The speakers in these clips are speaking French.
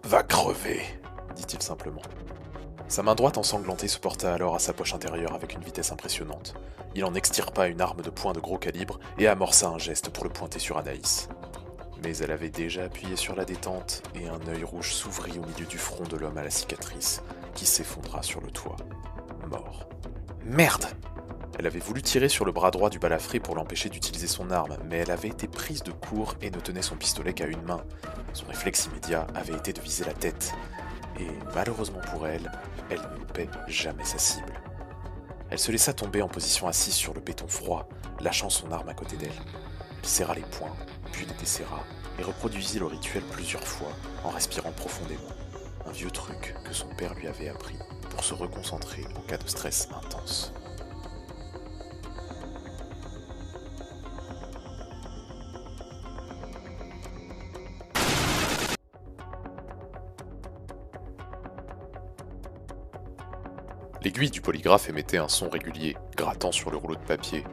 Va crever, dit-il simplement. Sa main droite ensanglantée se porta alors à sa poche intérieure avec une vitesse impressionnante. Il en extirpa une arme de poing de gros calibre et amorça un geste pour le pointer sur Anaïs. Mais elle avait déjà appuyé sur la détente et un œil rouge s'ouvrit au milieu du front de l'homme à la cicatrice, qui s'effondra sur le toit, mort. Merde! Elle avait voulu tirer sur le bras droit du balafré pour l'empêcher d'utiliser son arme, mais elle avait été prise de court et ne tenait son pistolet qu'à une main. Son réflexe immédiat avait été de viser la tête. Et malheureusement pour elle, elle ne loupait jamais sa cible. Elle se laissa tomber en position assise sur le béton froid, lâchant son arme à côté d'elle. Elle serra les poings, puis les desserra, et reproduisit le rituel plusieurs fois, en respirant profondément. Un vieux truc que son père lui avait appris pour se reconcentrer en cas de stress intense. L'aiguille du polygraphe émettait un son régulier, grattant sur le rouleau de papier.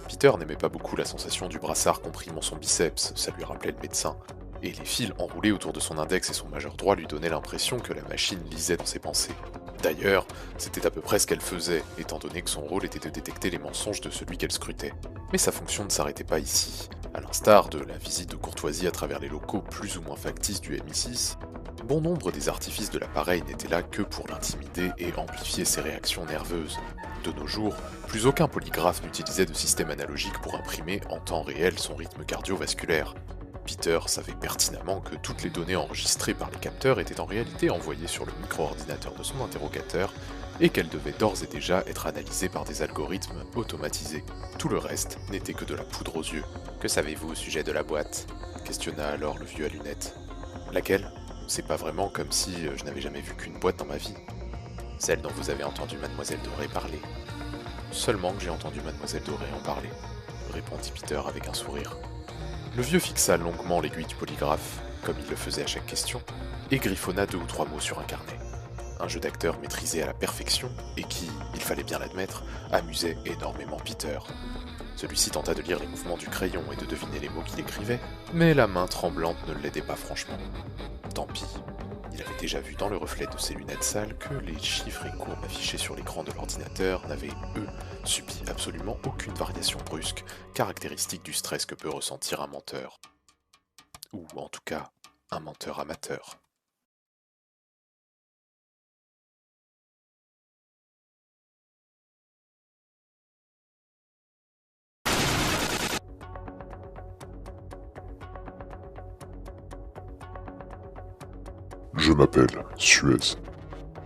Peter n'aimait pas beaucoup la sensation du brassard comprimant son biceps, ça lui rappelait le médecin. Et les fils enroulés autour de son index et son majeur droit lui donnaient l'impression que la machine lisait dans ses pensées. D'ailleurs, c'était à peu près ce qu'elle faisait, étant donné que son rôle était de détecter les mensonges de celui qu'elle scrutait. Mais sa fonction ne s'arrêtait pas ici. À l'instar de la visite de courtoisie à travers les locaux plus ou moins factices du MI6, bon nombre des artifices de l'appareil n'étaient là que pour l'intimider et amplifier ses réactions nerveuses. De nos jours, plus aucun polygraphe n'utilisait de système analogique pour imprimer en temps réel son rythme cardiovasculaire. Peter savait pertinemment que toutes les données enregistrées par les capteurs étaient en réalité envoyées sur le micro-ordinateur de son interrogateur et qu'elles devaient d'ores et déjà être analysées par des algorithmes automatisés. Tout le reste n'était que de la poudre aux yeux. « Que savez-vous au sujet de la boîte ?» questionna alors le vieux à lunettes. « Laquelle ? C'est pas vraiment comme si je n'avais jamais vu qu'une boîte dans ma vie. » « Celle dont vous avez entendu Mademoiselle Doré parler. »« Seulement que j'ai entendu Mademoiselle Doré en parler, » répondit Peter avec un sourire. Le vieux fixa longuement l'aiguille du polygraphe, comme il le faisait à chaque question, et griffonna 2 ou 3 mots sur un carnet. Un jeu d'acteur maîtrisé à la perfection, et qui, il fallait bien l'admettre, amusait énormément Peter. Celui-ci tenta de lire les mouvements du crayon et de deviner les mots qu'il écrivait, mais la main tremblante ne l'aidait pas franchement. Tant pis. Il avait déjà vu dans le reflet de ses lunettes sales que les chiffres et courbes affichés sur l'écran de l'ordinateur n'avaient, eux, subi absolument aucune variation brusque, caractéristique du stress que peut ressentir un menteur. Ou en tout cas, un menteur amateur. Je m'appelle Suez.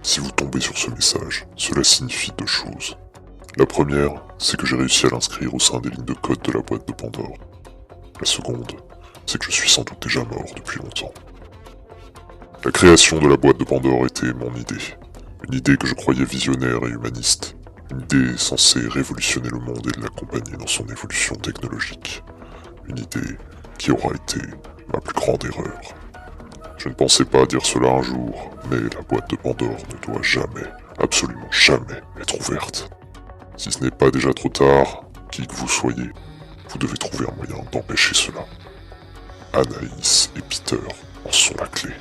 Si vous tombez sur ce message, cela signifie 2 choses. La première, c'est que j'ai réussi à l'inscrire au sein des lignes de code de la boîte de Pandore. La seconde, c'est que je suis sans doute déjà mort depuis longtemps. La création de la boîte de Pandore était mon idée. Une idée que je croyais visionnaire et humaniste. Une idée censée révolutionner le monde et l'accompagner dans son évolution technologique. Une idée qui aura été ma plus grande erreur. Je ne pensais pas dire cela un jour, mais la boîte de Pandore ne doit jamais, absolument jamais, être ouverte. Si ce n'est pas déjà trop tard, qui que vous soyez, vous devez trouver un moyen d'empêcher cela. Anaïs et Peter en sont la clé.